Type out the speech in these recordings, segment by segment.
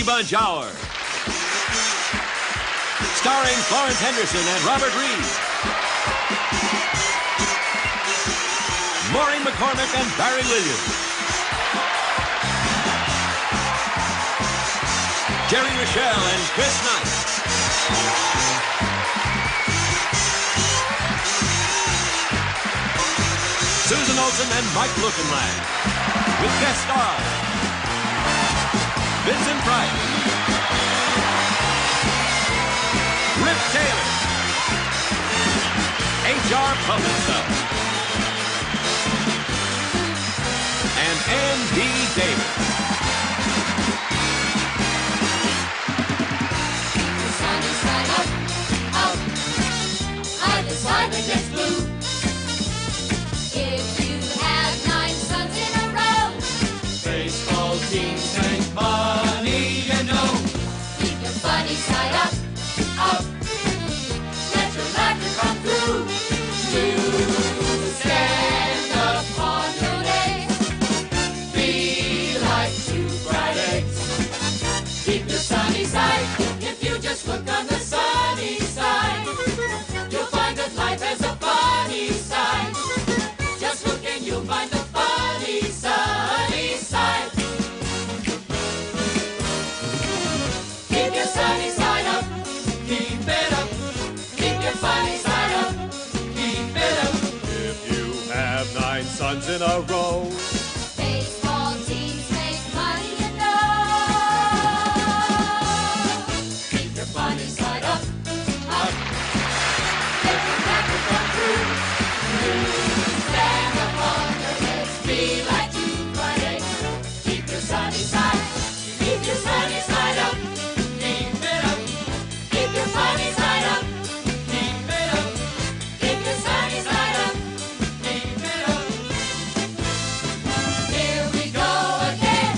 Brady Bunch Hour. Starring Florence Henderson and Robert Reed. Maureen McCormick and Barry Williams. Jerry Rochelle and Chris Knight. Susan Olsen and Mike Lukenland. With guest stars Vincent Price, Rip Taylor, H.R. Puppet Stuff, and N.D. Davis. The sun is right up. Either side that gets blue. If you have 9 suns in a row, Baseball teams make money, you know. keep your funny side up. Let your laughter come through. You stand upon your legs. Be like 2 bright eggs. Keep your sunny side. If you just look on the sunny side, you'll find that life has a funny side. Just look and you'll find the funny sunny side. Keep your sunny side up. Keep it up, Keep your funny side up. keep it up. If you have 9 suns in a row, Baseball teams make money, you know. Keep your funny side up. Let your laughter come through. You stand upon your legs. Be like 2 bright eggs. Keep your sunny side. Keep your sunny side up. keep it up, Keep your funny side up. keep it up, Keep your sunny side up. keep it up. Here we go again.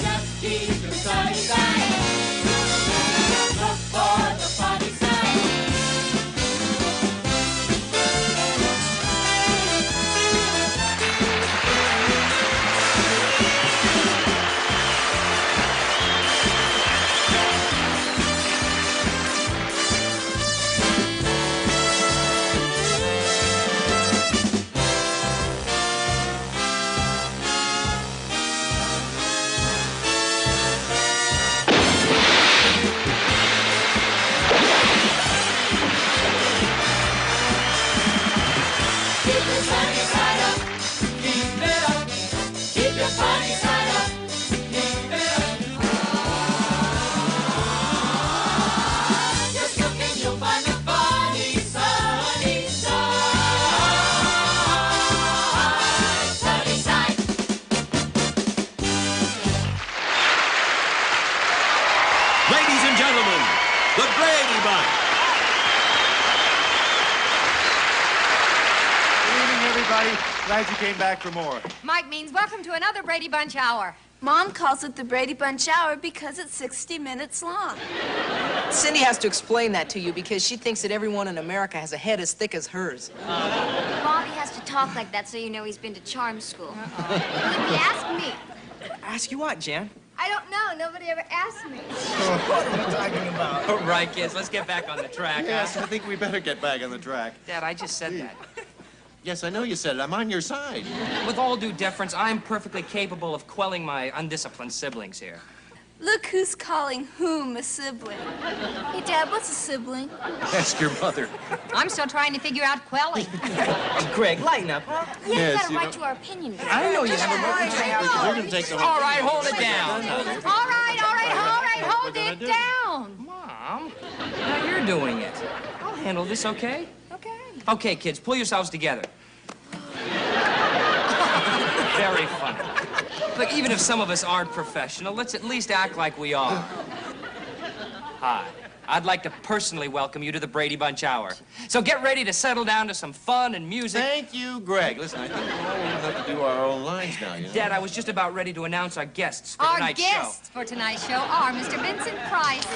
Just keep your sunny side. Look for the funny side. Keep your sunny side up. Keep it up, Keep your funny side up. keep it up. Just look and you'll find the funny sunny side. Sunny side. Ladies and gentlemen, the Brady Bunch. Good evening, everybody. Glad you came back for more. Mike means welcome to another Brady Bunch Hour. Mom calls it the Brady Bunch Hour because it's 60 minutes long. Cindy has to explain that to you because she thinks that everyone in America has a head as thick as hers. Bobby has to talk like that so you know he's been to charm school. Look, he asked me. Ask you what, Jan? I don't know. Nobody ever asked me. What are we talking about? All right, kids, let's get back on the track. Yes, I think we better get back on the track. Dad, I just said that. Yes, I know you said it. I'm on your side. With all due deference, I'm perfectly capable of quelling my undisciplined siblings here. Look who's calling whom a sibling. Hey, Dad, what's a sibling? Ask your mother. I'm still trying to figure out quelling. Greg, lighten up, huh? You Yes, have a you right know- to our opinion. I know you have a right. We're going to take the whole... All right, hold it down. All right, hold it down. Mom, now you're doing it. I'll handle this, okay? Okay. Okay, kids, pull yourselves together. Very funny. Look, even if some of us aren't professional, let's at least act like we are. Hi. I'd like to personally welcome you to the Brady Bunch Hour. So get ready to settle down to some fun and music. Thank you, Greg. Listen, I think we're all going to have to do our own lines now, you know? Dad, I was just about ready to announce our guests for Our tonight's show. guests for tonight's show are Mr. Vincent Price.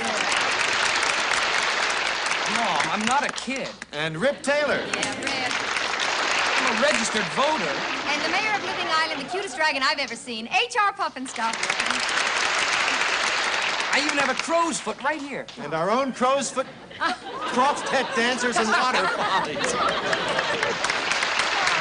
Mom, I'm not a kid. And Rip Taylor. Yeah, Rip. I'm a registered voter. And the mayor of Living Island, the cutest dragon I've ever seen, H.R. Puffinstuff. I even have a crow's foot right here. And our own crow's foot crop-head dancers and water follies.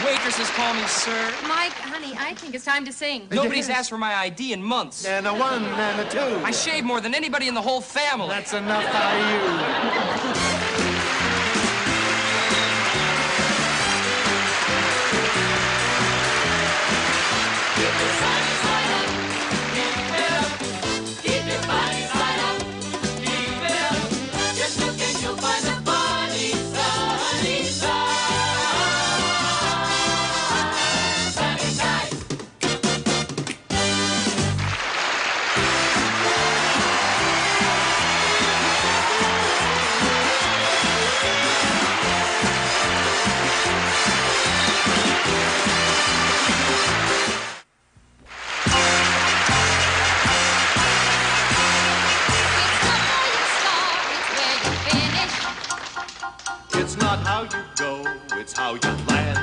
Waitresses call me sir. Mike, honey, I think it's time to sing. Nobody's asked for my ID in months. And a 1 and a 2. I shave more than anybody in the whole family. That's enough out of you. It's not how you go, it's how you land.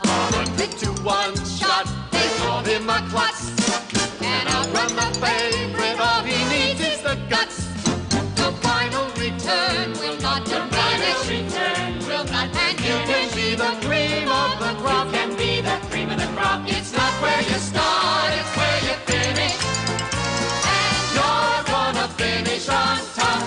On a 2-1 shot, they call him a klutz. And outrun the favorite, all he needs is the guts. The final return will not diminish. And you can be the cream of the crop. You can be the cream of the crop. It's not where you start, it's where you finish. And you're gonna finish on top.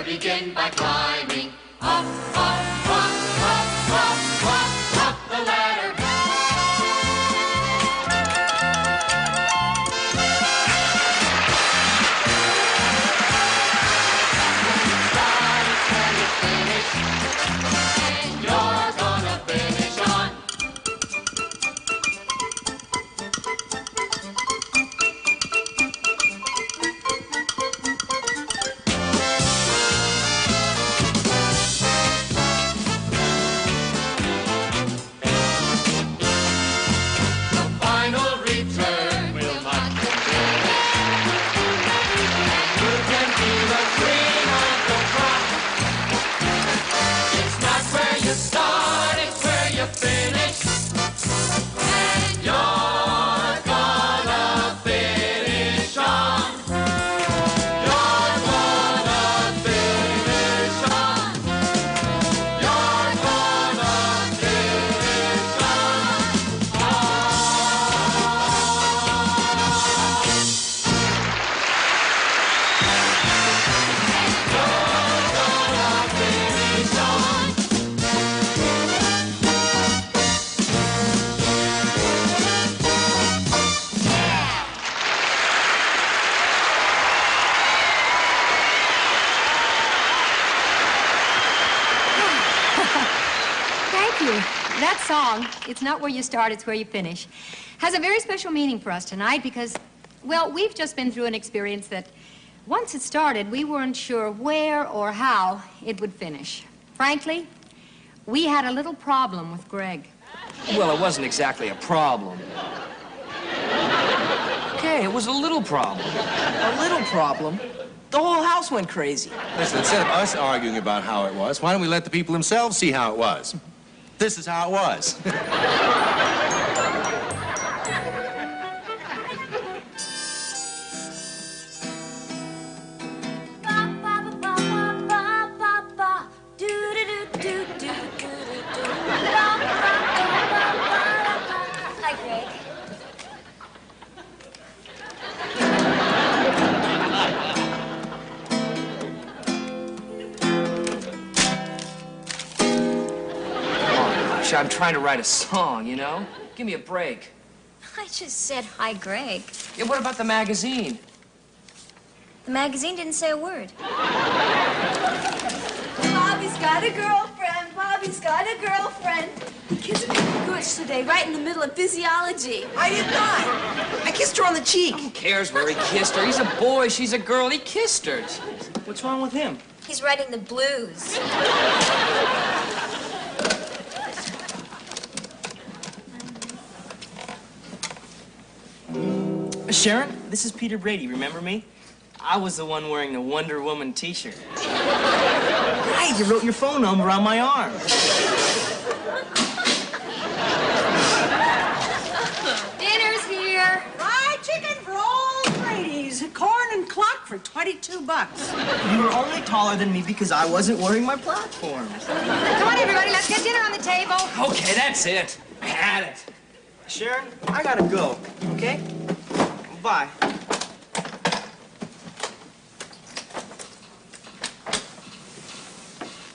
Begin by climbing up, up, up, up, up, up, up the ladder. And you're gonna finish on. That song, It's Not Where You Start, It's Where You Finish, has a very special meaning for us tonight because, well, we've just been through an experience that once it started, we weren't sure where or how it would finish. Frankly, we had a little problem with Greg. Well, it wasn't exactly a problem. Okay, it was a little problem. A little problem? The whole house went crazy. Listen, instead of us arguing about how it was, why don't we let the people themselves see how it was? This is how it was. Marcia, I'm trying to write a song, you know? Give me a break. I just said hi, Greg. Yeah, what about the magazine? The magazine didn't say a word. Bobby's got a girlfriend. Bobby's got a girlfriend. He kissed me gooch today, right in the middle of physiology. I did not. I kissed her on the cheek. Who cares where he kissed her? He's a boy, she's a girl. He kissed her. What's wrong with him? He's writing the blues. Sharon, this is Peter Brady. Remember me? I was the one wearing the Wonder Woman t-shirt. Right, you wrote your phone number on my arm. Dinner's here. Fried chicken for all Brady's. Corn and cluck for $22. You were only taller than me because I wasn't wearing my platforms. Come on, everybody, let's get dinner on the table. Okay, that's it. I had it. Sharon, I gotta go, okay? Bye.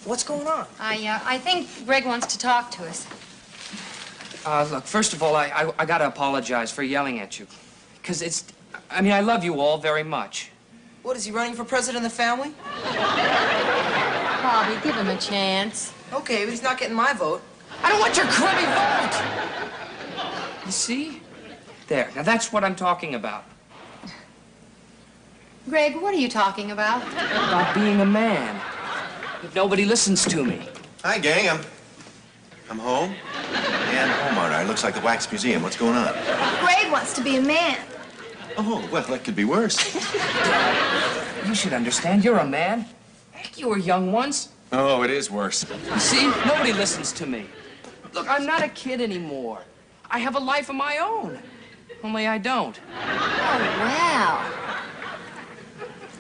What's going on? I think Greg wants to talk to us. Look, first of all, I gotta apologize for yelling at you. Because I love you all very much. What, is he running for president of the family? Bobby, give him a chance. Okay, but he's not getting my vote. I don't want your crummy vote! You see? There, now that's what I'm talking about. Greg, what are you talking about? About being a man. If nobody listens to me. Hi, gang. I'm home. And home art. It looks like the Wax Museum. What's going on? Greg wants to be a man. Oh, well, that could be worse. You should understand, you're a man. Heck, you were young once. Oh, it is worse. You see, nobody listens to me. Look, I'm not a kid anymore. I have a life of my own. Only I don't. Oh, wow.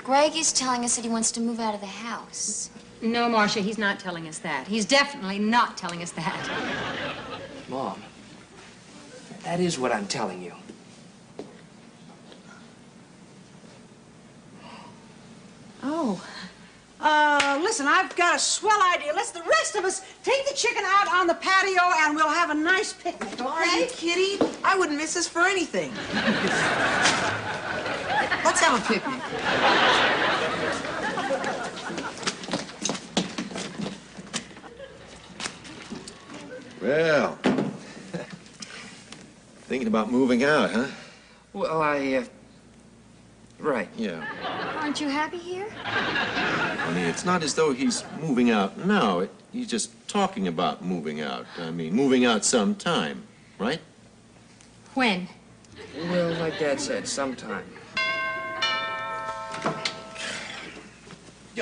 Greg is telling us that he wants to move out of the house. No, Marcia, he's not telling us that. He's definitely not telling us that. Mom, that is what I'm telling you. Oh. Listen, I've got a swell idea. Let's the rest of us take the chicken out on the patio and we'll have a nice picnic, okay? Are you kidding? I wouldn't miss this for anything. Let's have a picnic. Well, thinking about moving out, huh? Well, right. Yeah. Aren't you happy here? Honey, it's not as though he's moving out now. He's just talking about moving out. Moving out sometime, right? When? Well, like Dad said, sometime.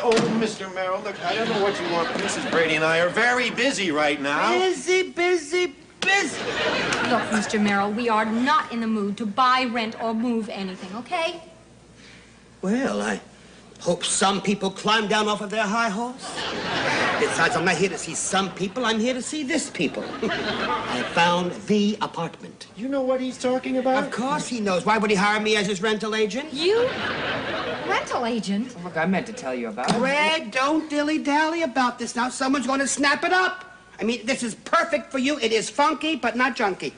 Oh, Mr. Merrill, look, I don't know what you want. Mrs. Brady and I are very busy right now. Busy, busy, busy. Look, Mr. Merrill, we are not in the mood to buy, rent, or move anything, okay? Well, I hope some people climb down off of their high horse. Besides, I'm not here to see some people. I'm here to see this people. I found the apartment. You know what he's talking about? Of course he knows. Why would he hire me as his rental agent? You? Rental agent? Look, I meant to tell you about it. Greg, don't dilly-dally about this. Now someone's going to snap it up. This is perfect for you. It is funky, but not junky.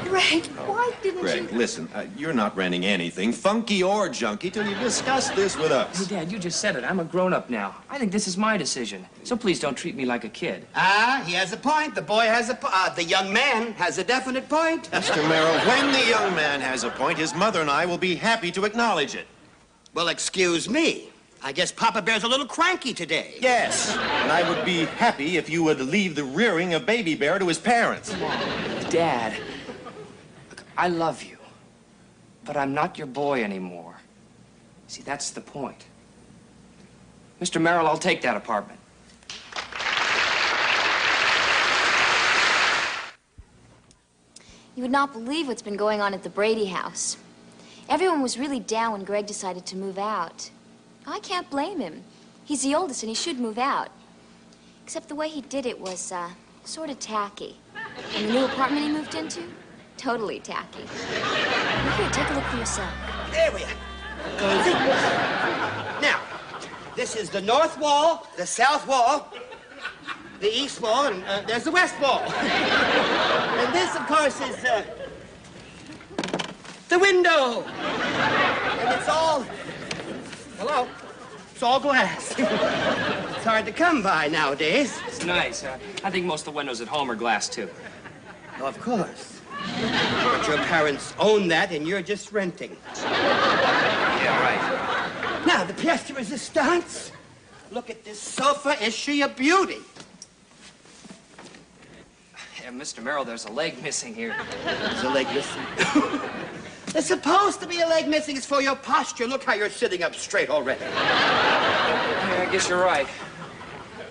Greg, why didn't Greg, you... listen, you're not renting anything, funky or junky, till you discuss this with us. Hey, Dad, you just said it. I'm a grown-up now. I think this is my decision. So please don't treat me like a kid. He has a point. The boy has a point. The young man has a definite point. Mr. Merrill, when the young man has a point, his mother and I will be happy to acknowledge it. Well, excuse me. I guess Papa Bear's a little cranky today. Yes, and I would be happy if you would leave the rearing of Baby Bear to his parents. Dad, look, I love you, but I'm not your boy anymore. See, that's the point. Mr. Merrill, I'll take that apartment. You would not believe what's been going on at the Brady house. Everyone was really down when Greg decided to move out. I can't blame him. He's the oldest and he should move out. Except the way he did it was, sort of tacky. And the new apartment he moved into? Totally tacky. Here, take a look for yourself. There we are. Now, this is the north wall, the south wall. the east wall, and there's the west wall. And this, of course, is the window. And it's all... Hello? It's all glass. It's hard to come by nowadays. It's nice. I think most of the windows at home are glass, too. Oh, of course. But your parents own that, and you're just renting. Yeah, right. Now, the pièce de résistance. Look at this sofa. Is she a beauty? Yeah, Mr. Merrill, there's a leg missing here. There's a leg missing. There's supposed to be a leg missing. It's for your posture. Look how you're sitting up straight already. Yeah, I guess you're right.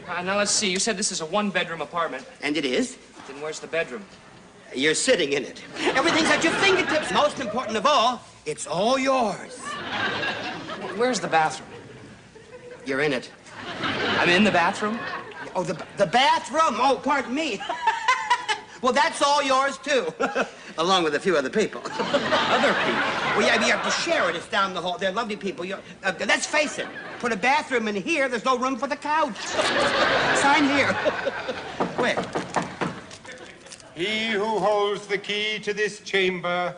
Now, let's see. You said this is a one-bedroom apartment. And it is. Then where's the bedroom? You're sitting in it. Everything's at your fingertips. Most important of all, it's all yours. Where's the bathroom? You're in it. I'm in the bathroom? Oh, the bathroom? Oh, pardon me. Well, that's all yours, too. Along with a few other people. Other people? Well, yeah, you have to share it. It's down the hall. They're lovely people. Let's face it. Put a bathroom in here, there's no room for the couch. Sign here. Quick. He who holds the key to this chamber,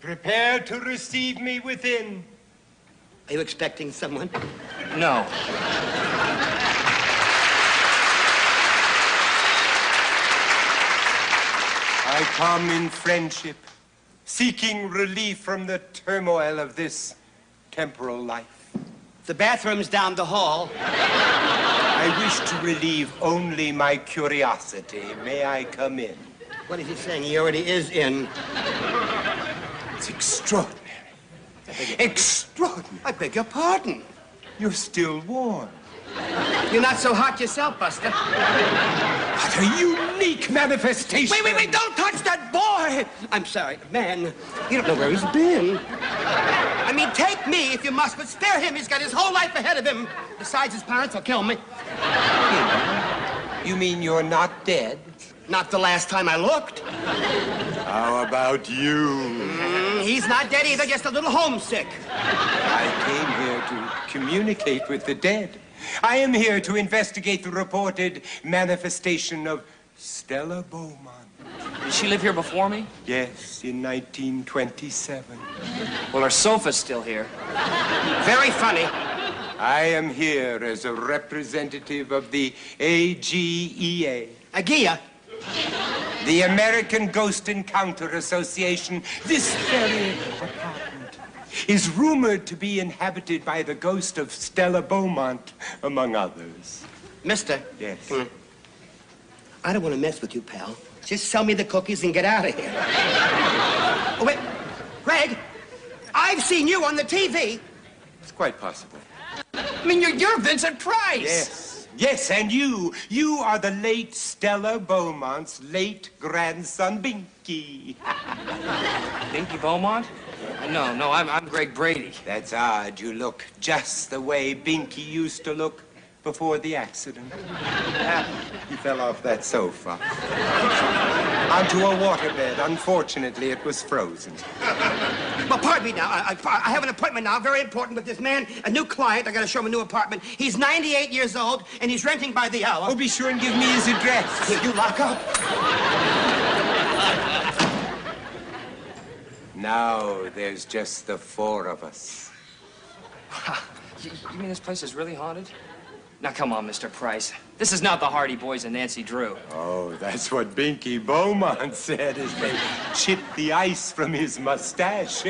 prepare to receive me within. Are you expecting someone? No. I come in friendship, seeking relief from the turmoil of this temporal life. The bathroom's down the hall. I wish to relieve only my curiosity. May I come in? What is he saying? He already is in. It's extraordinary. Extraordinary. I beg your pardon. You're still warm. You're not so hot yourself, Buster. What a unique manifestation. Wait, don't touch that boy! I'm sorry, man, you don't know where he's been. I mean, take me if you must, but spare him. He's got his whole life ahead of him. Besides, his parents will kill me. You mean you're not dead? Not the last time I looked. How about you? He's not dead either, just a little homesick. I came here to communicate with the dead. I am here to investigate the reported manifestation of Stella Beaumont. Did she live here before me? Yes, in 1927. Well, her sofa's still here. Very funny. I am here as a representative of the AGEA. Agia? The American Ghost Encounter Association. This very apartment is rumored to be inhabited by the ghost of Stella Beaumont, among others. Mister? Yes. I don't want to mess with you, pal. Just sell me the cookies and get out of here. Oh, wait. Greg, I've seen you on the TV. It's quite possible. I mean, you're Vincent Price. Yes. Yes, and you are the late Stella Beaumont's late grandson, Binky. Binky Beaumont? No, I'm Greg Brady. That's odd. You look just the way Binky used to look before the accident. He fell off that sofa. Onto a waterbed. Unfortunately, it was frozen. Well, pardon me now. I have an appointment now, very important, with this man, a new client. I got to show him a new apartment. He's 98 years old, and he's renting by the hour. Oh, be sure and give me his address. Here, you lock up. Now there's just the four of us. You mean this place is really haunted? Now, come on, Mr. Price. This is not the Hardy Boys and Nancy Drew. Oh, that's what Binky Beaumont said as they chipped the ice from his mustache.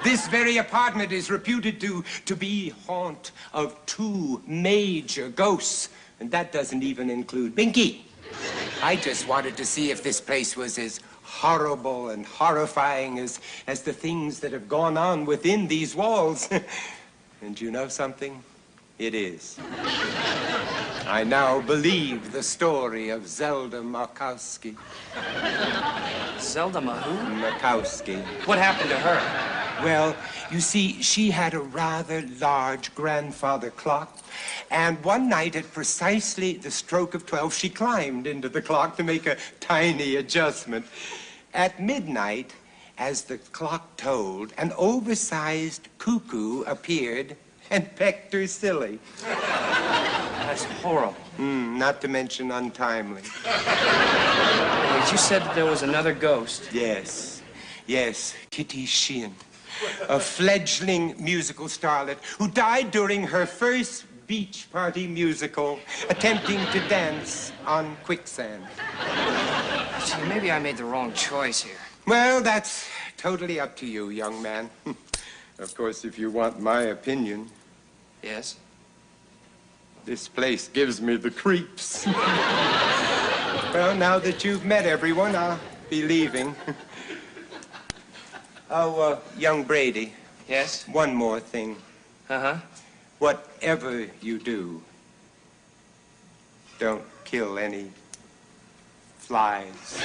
This very apartment is reputed to be haunt of two major ghosts, and that doesn't even include Binky. I just wanted to see if this place was as horrible and horrifying as the things that have gone on within these walls. And you know something? It is. I now believe the story of Zelda Markowski. Zelda who? Markowski. What happened to her? Well, you see, she had a rather large grandfather clock, and one night at precisely the stroke of 12, she climbed into the clock to make a tiny adjustment. At midnight, as the clock tolled, an oversized cuckoo appeared and pecked her silly. That's horrible. Not to mention untimely. But you said that there was another ghost. Yes. Yes, Kitty Sheehan. A fledgling musical starlet who died during her first beach party musical, attempting to dance on quicksand. See, maybe I made the wrong choice here. Well, that's totally up to you, young man. Of course, if you want my opinion. Yes? This place gives me the creeps. Well, now that you've met everyone, I'll be leaving. Oh, young Brady. Yes? One more thing. Uh-huh. Whatever you do, don't kill any flies.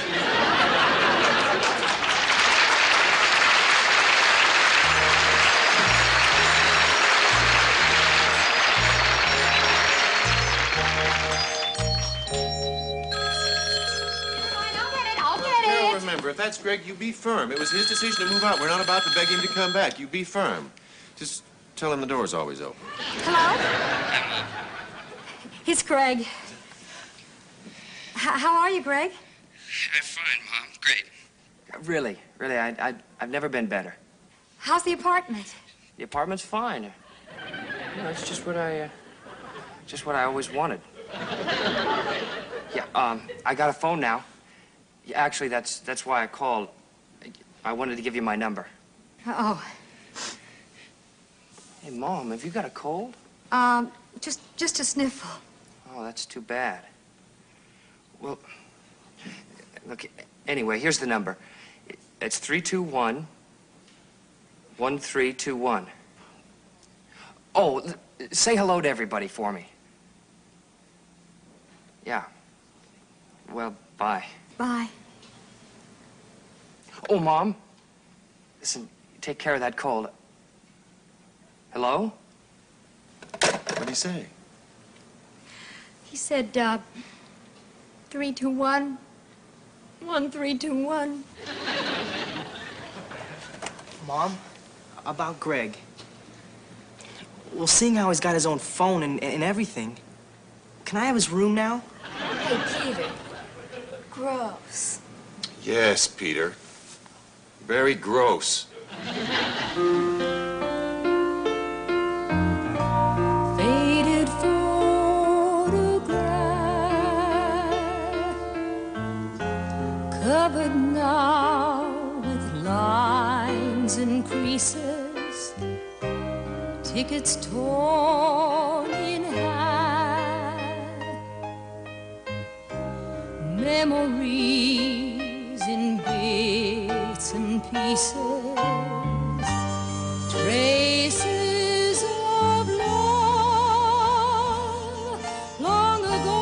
Remember, if that's Greg, you be firm. It was his decision to move out. We're not about to beg him to come back. You be firm. Just tell him the door's always open. Hello? It's Greg. How are you, Greg? I'm fine, Mom. Great. Really, I've never been better. How's the apartment? The apartment's fine. You know, it's just what I always wanted. Yeah, I got a phone now. Yeah, actually, that's why I called. I wanted to give you my number. Oh. Hey, Mom, have you got a cold? Just a sniffle. Oh, that's too bad. Well, look, anyway, here's the number. It's 321-1321. Oh, say hello to everybody for me. Yeah. Well, bye. Bye. Oh, Mom. Listen, take care of that cold. Hello? What'd he say? He said, 321-1321. Mom, about Greg. Well, seeing how he's got his own phone and everything, can I have his room now? Hey, Peter. Gross. Yes, Peter. Very gross. Faded photograph covered now with lines and creases, tickets torn in half, memories in bits and pieces, traces of love long ago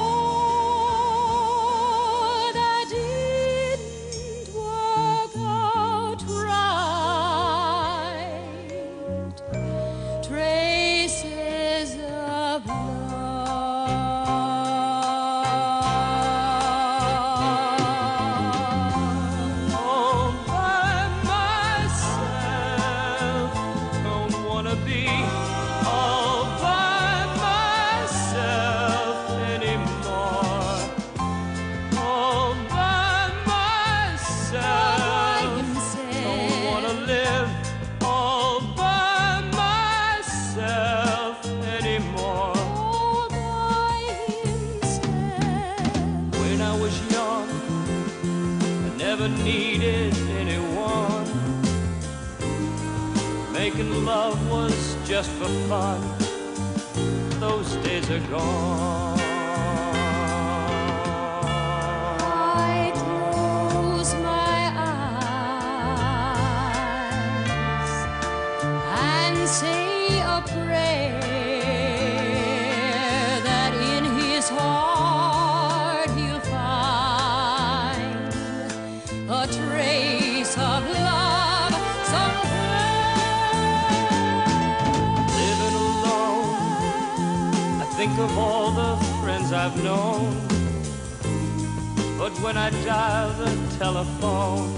that didn't work out right, traces of All by myself, don't wanna be all by myself anymore. All by myself, don't wanna live all by myself anymore. all by himself. When I was young, I never needed anyone. Making love was just for fun. Those days are gone. I close my eyes and say a prayer that in his heart he'll find a trace of love somewhere. Living alone, I think of all the friends I've known. But when I dial the telephone,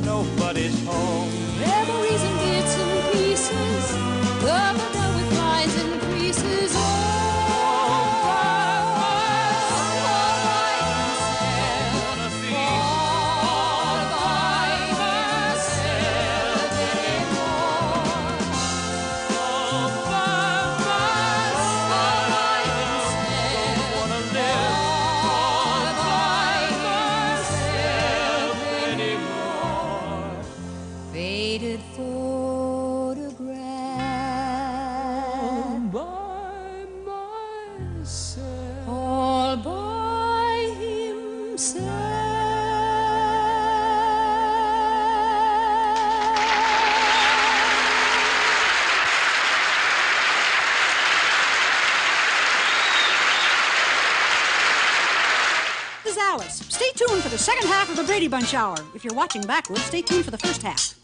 nobody's home. Memories in bits and pieces, covered up with lines and creases. Oh, Alice. Stay tuned for the second half of the Brady Bunch Hour. If you're watching backwards, stay tuned for the first half.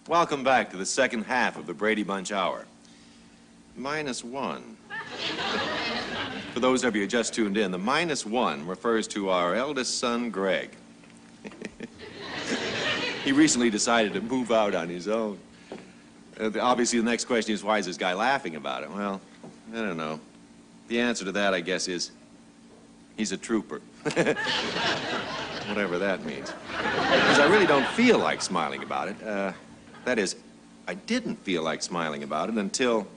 Welcome back to the second half of the Brady Bunch Hour. -1. For those of you who just tuned in, the -1 refers to our eldest son, Greg. He recently decided to move out on his own. Obviously, the next question is, why is this guy laughing about it? Well, I don't know. The answer to that, I guess, is he's a trooper. Whatever that means. Because I really don't feel like smiling about it. That is, I didn't feel like smiling about it until,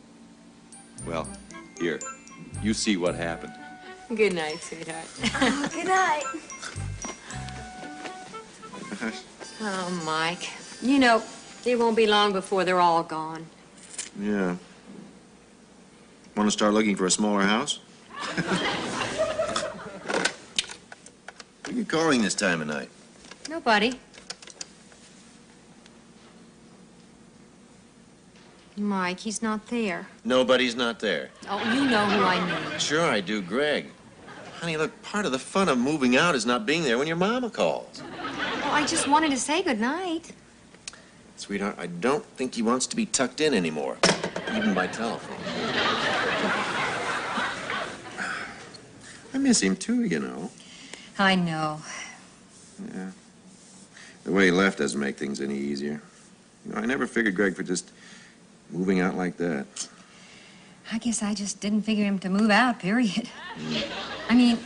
well, here, you see what happened. Good night, sweetheart. Oh, good night. Oh, Mike. You know, it won't be long before they're all gone. Yeah. Want to start looking for a smaller house? Who are you calling this time of night? Nobody. Mike, he's not there. Nobody's not there. Oh, you know who I mean. Sure I do, Greg. Honey, look, part of the fun of moving out is not being there when your mama calls. Well, I just wanted to say good night. Sweetheart, I don't think he wants to be tucked in anymore, even by telephone. I miss him too, you know. I know. Yeah. The way he left doesn't make things any easier. You know, I never figured Greg for just moving out like that. I guess I just didn't figure him to move out, period. I mean,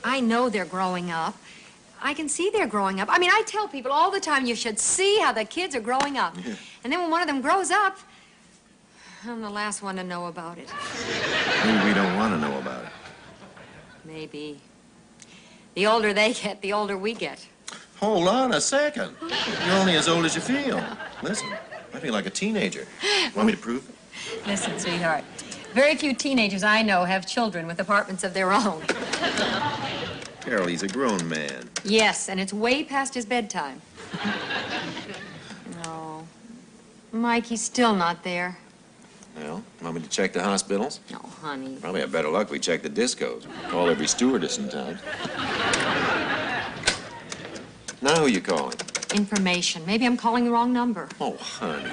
I know they're growing up. I can see they're growing up. I mean, I tell people all the time, you should see how the kids are growing up. Yeah. And then when one of them grows up, I'm the last one to know about it. Maybe we don't want to know about it. Maybe. The older they get, the older we get. Hold on a second. You're only as old as you feel. Listen, I feel like a teenager. Want me to prove it? Listen, sweetheart, very few teenagers I know have children with apartments of their own. Carol, he's a grown man. Yes, and it's way past his bedtime. No. Mike, he's still not there. Well, want me to check the hospitals? No, honey. Probably have better luck if we check the discos. Call every stewardess in town. Now who you calling? Information. Maybe I'm calling the wrong number. Oh, honey.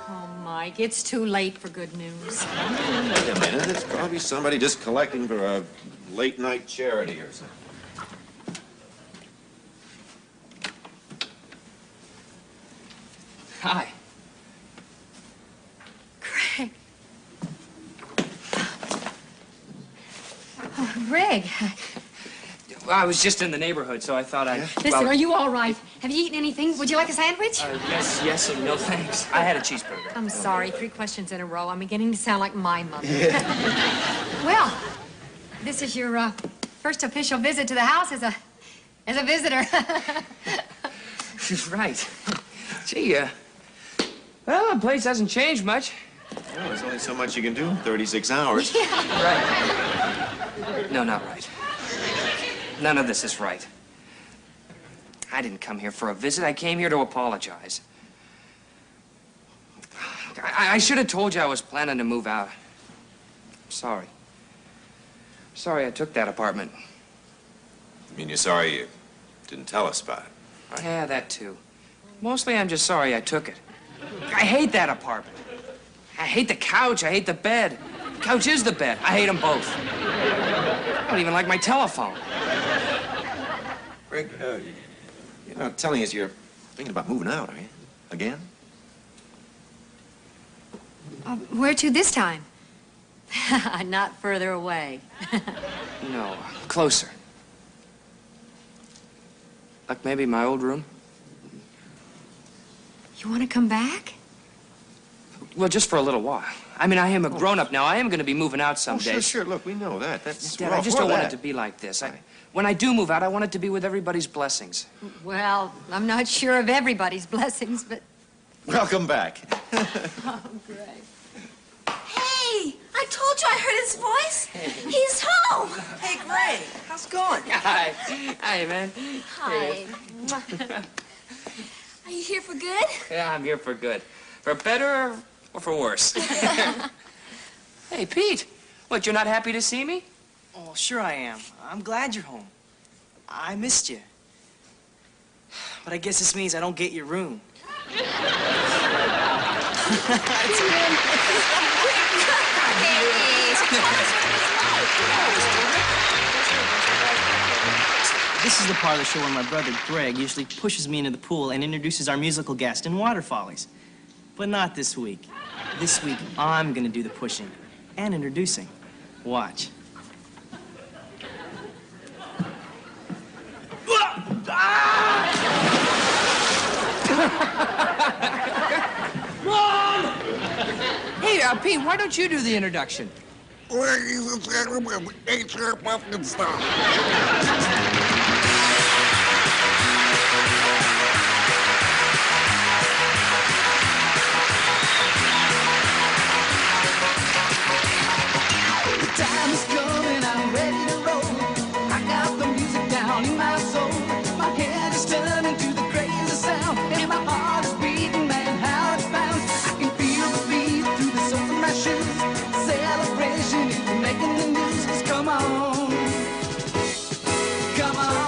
Oh, Mike, it's too late for good news. Wait a minute. It's probably somebody just collecting for a late-night charity or something. Hi. Greg. Oh, Greg. Well, I was just in the neighborhood, so I thought I'd... Listen, are you all right? Have you eaten anything? Would you like a sandwich? Yes, and no thanks. I had a cheeseburger. I'm sorry, 3 questions in a row. I'm beginning to sound like my mother. Well, this is your first official visit to the house as a visitor. Right. Gee, well, the place hasn't changed much. Well, there's only so much you can do in 36 hours. Yeah. Right. No, not right. None of this is right. I didn't come here for a visit. I came here to apologize. I should have told you I was planning to move out. I'm sorry. Sorry I took that apartment. I mean, you're sorry you didn't tell us about it. Yeah, that too. Mostly I'm just sorry I took it. I hate that apartment. I hate the couch. I hate the bed. The couch is the bed. I hate them both. I don't even like my telephone. Greg, you're not telling us you're thinking about moving out, are you? Again? Where to this time? Not further away. No, closer. Like maybe my old room? You want to come back? Well, just for a little while. I mean, I am a grown-up now. I am going to be moving out someday. Oh, sure. Look, we know that. That's Dad, I just don't want it to be like this. When I do move out, I want it to be with everybody's blessings. Well, I'm not sure of everybody's blessings, but... Welcome back. Oh, Greg. Hey, I told you I heard his voice. He's home. Hey, Greg, how's it going? Hi. Hi, man. Hi. Are you here for good? Yeah, I'm here for good. For better or for worse. Hey, Pete. What, you're not happy to see me? Oh, sure I am. I'm glad you're home. I missed you. But I guess this means I don't get your room. This is the part of the show where my brother Greg usually pushes me into the pool and introduces our musical guest in Water Follies. But not this week. This week, I'm gonna do the pushing and introducing. Watch. Mom! Hey, Pete, why don't you do the introduction? Ladies and gentlemen, H.R. Puffkinstone. The time is coming, I'm ready to roll. I got the music down in my soul. My head is turning to the crazy sound, and my heart is beating, man, how it bounces. I can feel the beat through the soles of my shoes. Celebration is making the news. Come on, come on.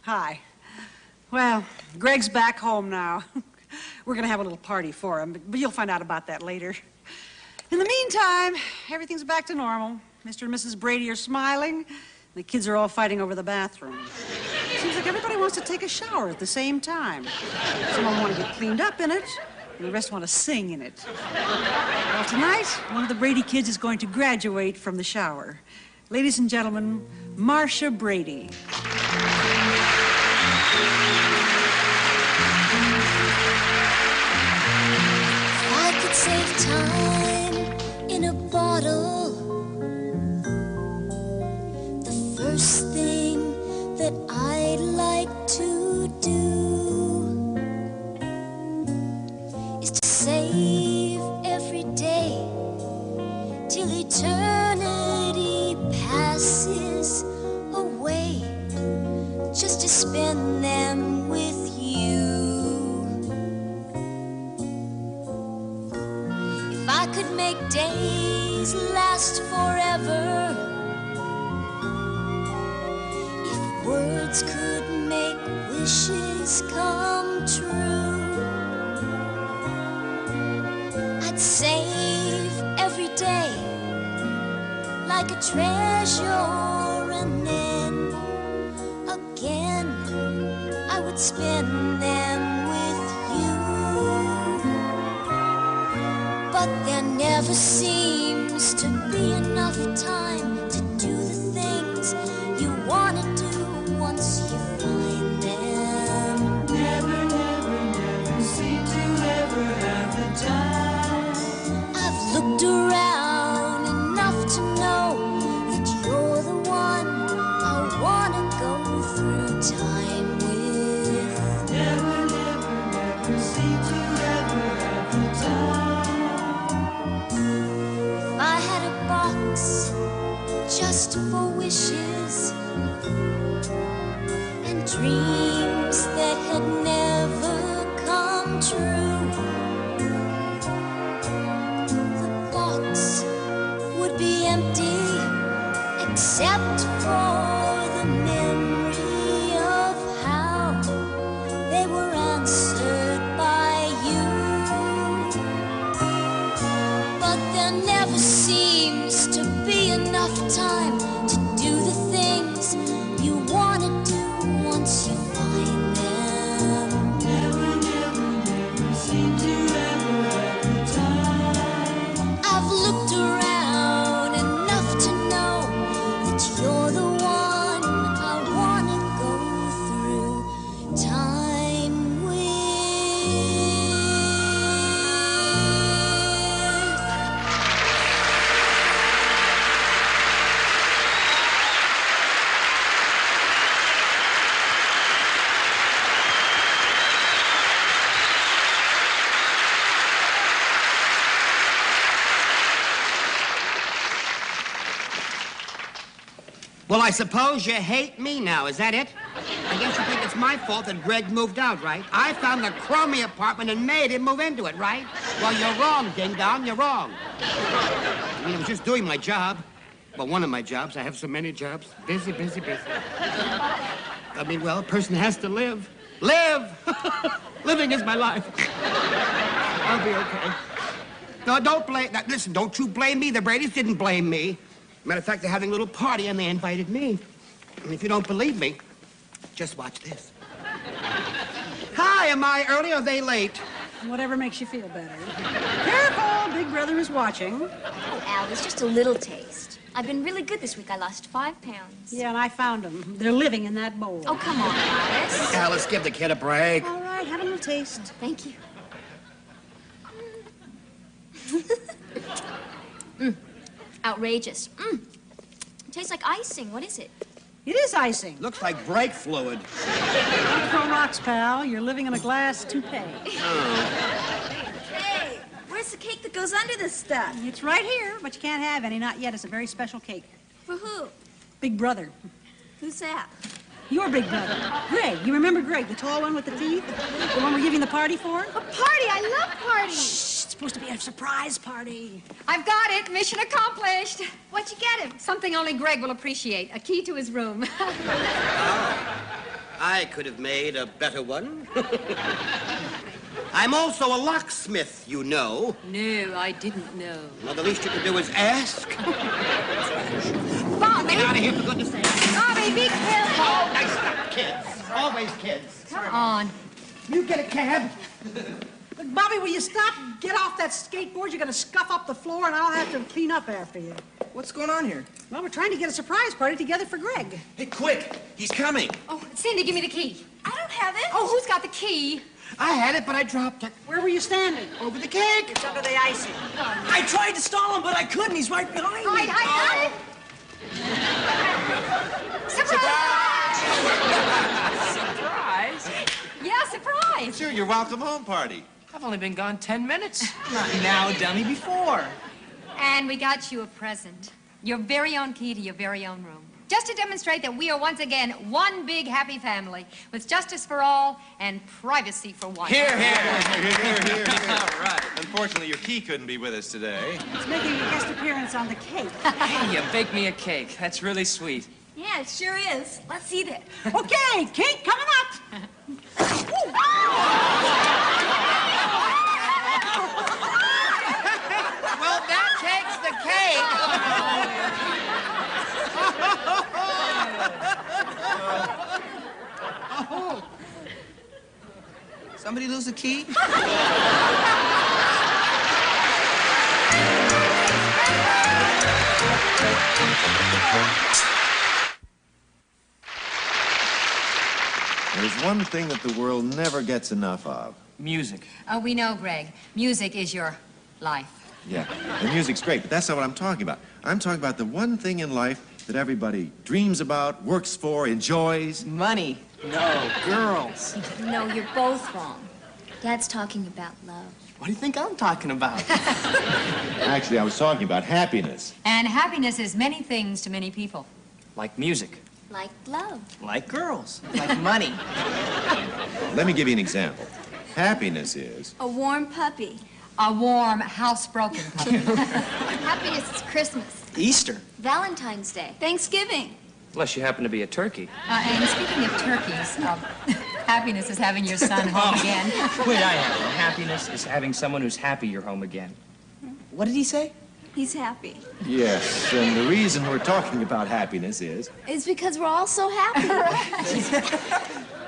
Hi. Well, Greg's back home now. We're going to have a little party for him, but you'll find out about that later. In the meantime, everything's back to normal. Mr. and Mrs. Brady are smiling. The kids are all fighting over the bathroom. Seems like everybody wants to take a shower at the same time. Some of them want to get cleaned up in it, and the rest want to sing in it. Well, tonight, one of the Brady kids is going to graduate from the shower. Ladies and gentlemen, Marcia Brady. I could save time in a bottle. The first thing that I'd like to do is to save every day till eternity passes away, just to spend them with you. If I could make days last forever, if words could make wishes come true, I'd save every day like a treasure, and then again I would spend them with you. But there never seems to be enough time to do the things you want to do once you find them. Never, never, never seem to ever have the time. I've looked around enough to know that you're the had a box just for wishes and dreams that had never come true. The box would be empty except for the memory of how they were answered by you. But there never seems to be enough time to do the things you want to do once you find them. Never seem to ever have the time. I've looked around enough to know that you're the one I want to go through time with. Well, I suppose you hate me now, is that it? I guess you think it's my fault that Greg moved out, right? I found the crummy apartment and made him move into it, right? Well, you're wrong, ding-dong, you're wrong. I mean, I was just doing my job. Well, one of my jobs. I have so many jobs. Busy, busy, busy. I mean, well, a person has to live. Live! Living is my life. I'll be okay. No, don't blame... Now, listen, don't you blame me. The Bradys didn't blame me. Matter of fact, they're having a little party, and they invited me. And if you don't believe me, just watch this. Hi, am I early or are they late? Whatever makes you feel better. Careful, Big Brother is watching. Oh, Alice, just a little taste. I've been really good this week. I lost 5 pounds. Yeah, and I found them. They're living in that bowl. Oh, come on, Alice. Alice, give the kid a break. All right, have a little taste. Thank you. Outrageous. Tastes like icing. What is it? It is icing. Looks like brake fluid. Don't throw rocks, pal. You're living in a glass toupee. Hey, where's the cake that goes under this stuff? It's right here, but you can't have any. Not yet. It's a very special cake. For who? Big Brother. Who's that? Your big brother. Greg. You remember Greg, the tall one with the teeth? The one we're giving the party for? A party! I love parties! Shh, it's supposed to be a surprise party. I've got it. Mission accomplished. What'd you get him? Something only Greg will appreciate. A key to his room. I could have made a better one. I'm also a locksmith, you know. No, I didn't know. Well, the least you can do is ask. Bobby! Get out of here, for goodness sake. Bobby, be careful! Oh, nice stuff, kids. Always kids. Come on. You get a cab. Look, Bobby, will you stop? Get off that skateboard. You're going to scuff up the floor, and I'll have to clean up after you. What's going on here? Well, we're trying to get a surprise party together for Greg. Hey, quick! He's coming. Oh, Cindy, give me the key. I don't have it. Oh, who's got the key? I had it, but I dropped it. Where were you standing? Over the cake. It's under the icing. I tried to stall him, but I couldn't. He's right behind me. Hide. Surprise! Surprise? Yeah, surprise. Sure, your welcome home party. I've only been gone 10 minutes. Not now, dummy, before. And we got you a present. Your very own key to your very own room. Just to demonstrate that we are once again one big happy family with justice for all and privacy for one. Here. All right. Unfortunately, your key couldn't be with us today. It's making a guest appearance on the cake. Hey, you baked me a cake. That's really sweet. Yeah, it sure is. Let's eat it. Okay, cake coming up. Well, that takes the cake. Somebody lose a key? There's one thing that the world never gets enough of. Music. Oh, we know, Greg. Music is your life. Yeah, the music's great, but that's not what I'm talking about. I'm talking about the one thing in life that everybody dreams about, works for, enjoys. Money. No, girls. No, you're both wrong. Dad's talking about love. What do you think I'm talking about? Actually, I was talking about happiness. And happiness is many things to many people. Like music. Like love. Like girls. Like money. Let me give you an example. Happiness is... A warm puppy. A warm, housebroken puppy. Happiness is Christmas. Easter. Valentine's Day. Thanksgiving. Unless you happen to be a turkey. And speaking of turkeys, happiness is having your son home again. Wait, I have one. Happiness is having someone who's happy you're home again. What did he say? He's happy. Yes, and the reason we're talking about happiness is... It's because we're all so happy.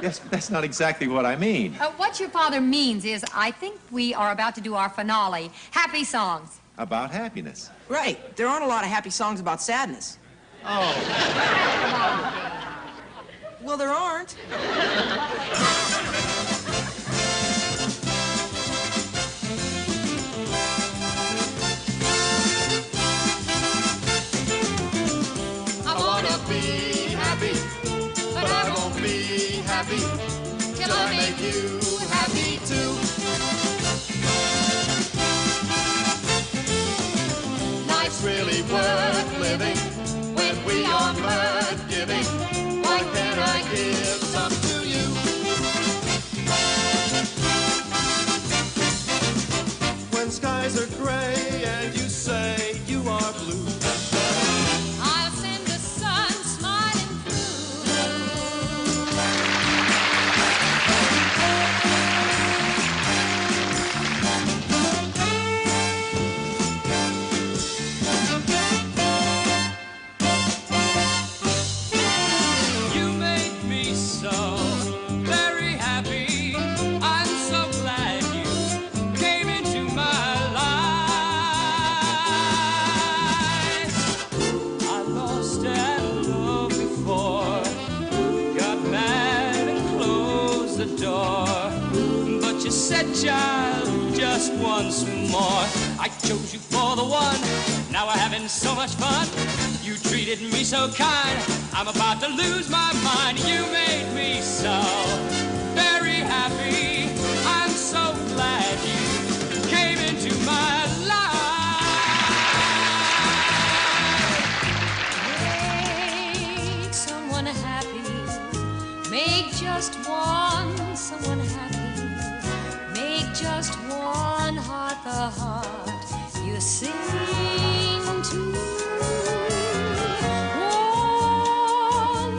Yes, but that's not exactly what I mean. What your father means is, I think we are about to do our finale, Happy Songs. About happiness. Right. There aren't a lot of happy songs about sadness. Oh. Well, there aren't. I wanna be happy, but I won't be happy till I make you happy too. Life's really worth living when we are worth giving. Why can't I give some to you? When skies are gray and you say you are blue, I'll send the sun smiling You made me so very happy. I'm so glad you came into my life. I lost and loved before, got mad and closed the door. But you said, child, just once more. I chose you for the one. Now we're having so much fun. You treated me so kind. I'm about to lose my mind. You made me so very happy. I'm so glad you came into my life. Make someone happy. Make just one someone happy. Make just one heart the heart you sing to.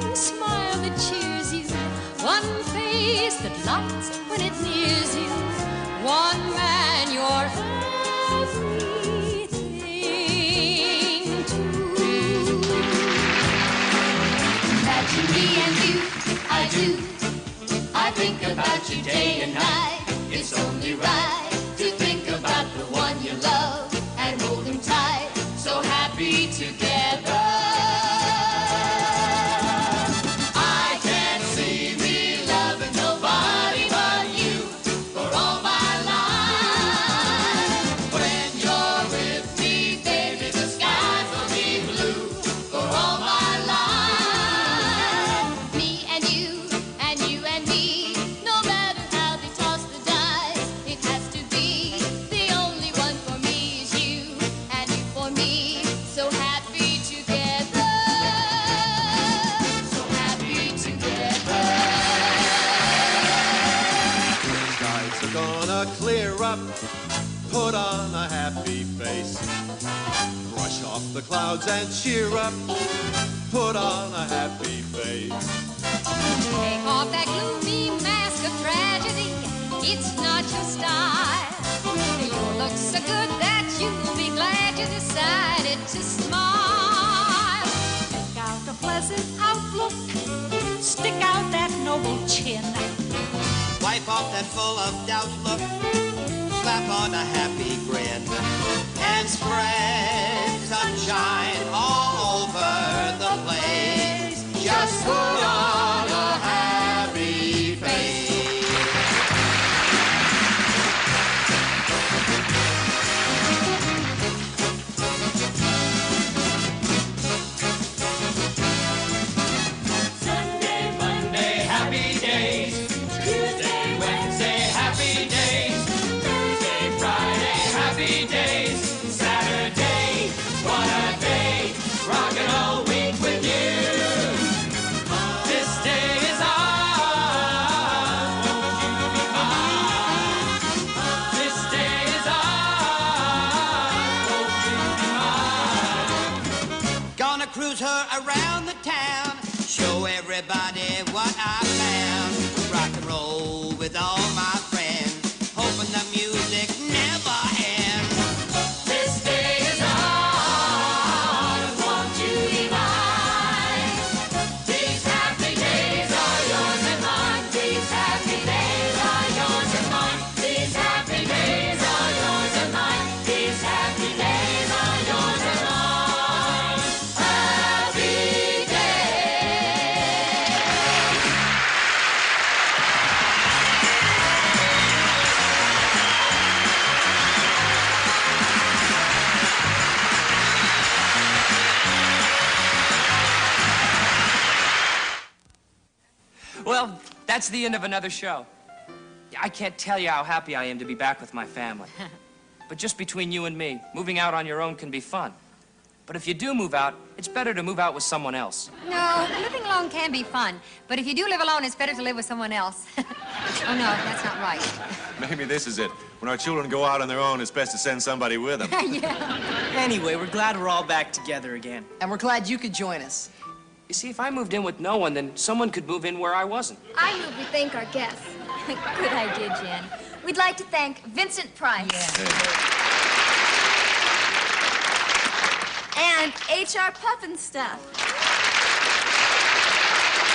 One smile that cheers you. One face that lights when it nears you. One man you're everything to. imagine me and you, I do. I think about you day and night. It's only right to think about the one you love and hold him tight. So happy together. I can't see me loving nobody but you for all my life. When you're with me, baby, the skies will be blue for all my life. Me and you and you and me. No matter how they toss the dice, it has to be the only one for me is you and you for me. So happy together. So happy together. Skies are gonna clear up. Put on a happy face. Brush off the clouds and cheer up. Put on a happy face. Take off that gloomy mask of tragedy. It's not your style. You look so good that you'll be glad you decided to smile. Pick out a pleasant outlook. Stick out that noble chin. Wipe off that full of doubt look. Slap on a happy grin. And spread sunshine all over the place. Just put on a happy face. Sunday, Monday, happy days. Tuesday, Wednesday, happy days. Thursday, Friday. cruise her around the town, show everybody what I found. Rock and roll with all my friends, hoping the music never ends. This day is ours, won't you be mine? These happy days are yours and mine. These happy days are yours and mine. These happy days are yours and mine. These happy days are yours and mine. Happy Well, that's the end of another show. I can't tell you how happy I am to be back with my family. But just between you and me, moving out on your own can be fun. But if you do move out, it's better to move out with someone else. No, living alone can be fun. But if you do live alone, it's better to live with someone else. Oh, no, that's not right. Maybe this is it. When our children go out on their own, it's best to send somebody with them. Yeah. Anyway, we're glad we're all back together again. And we're glad you could join us. You see, if I moved in with no one, then someone could move in where I wasn't. I move we thank our guests. Good idea, Jen. We'd like to thank Vincent Price. And HR Puffinstuff.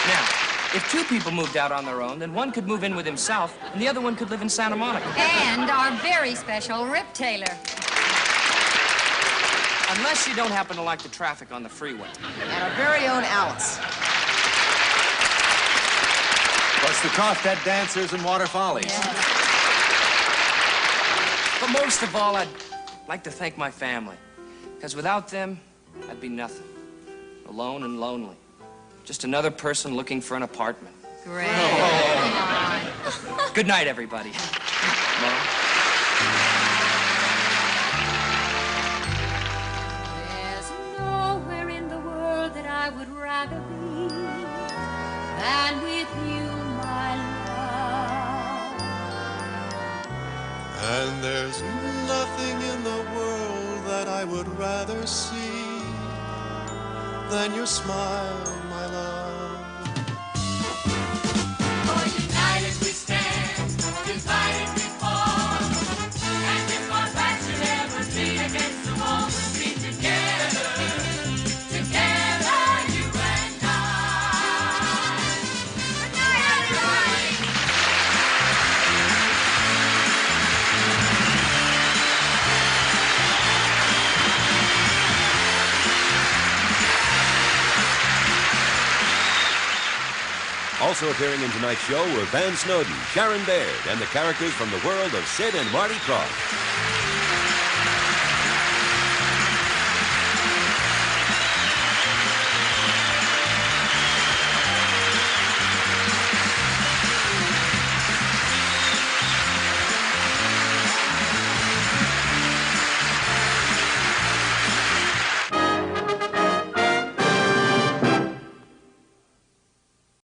Now, if two people moved out on their own, then one could move in with himself, and the other one could live in Santa Monica. And our very special Rip Taylor. Unless you don't happen to like the traffic on the freeway. And our very own Alice. Plus the Croftet Dancers and Water Follies. But most of all, I'd like to thank my family. Because without them, I'd be nothing. Alone and lonely. Just another person looking for an apartment. Great. Good night, everybody. Mom? There's nowhere in the world that I would rather be than with you, my love. And there's nothing in the world that I would rather see than your smile, my love. For united we stand, divided we fall. And if our backs should ever meet against the wall, we'll be together, together, you and I. Good night, everybody. Also appearing in tonight's show were Van Snowden, Sharon Baird, and the characters from the world of Sid and Marty Krofft.